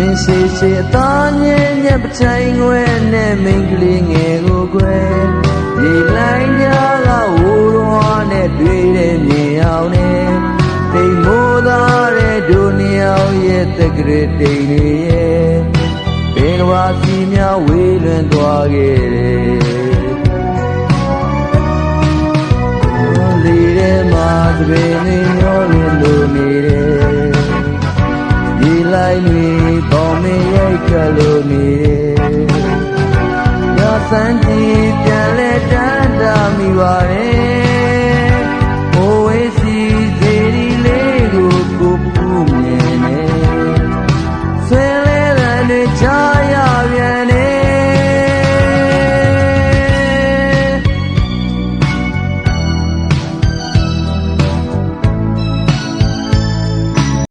င်စေစေအသားငယ်ညက်ပချိုင်ငွဲနဲ့မိန်ကလေးငယ်ကိုကွယ်ဒီလိုင်းကြားကဝူတော်နဲ့တွေ့တဲ့မြင်အောင်နဲ့တိမ်မိုးသားတဲ့ဒုနှစ်ယောက်ရဲ့တက္ကရာတိမ်တွေရဲ့ဘယ်ကဘာစီများဝေးလွန်သွားခဲ့တယ်လေထဲမှာသပင်တွေမျောရင်လိုနေတယ်ဒီလိုက်တွေပေါင်းမရိုက်ခတ်လို့နေတယ်ညစမ်းကြည့်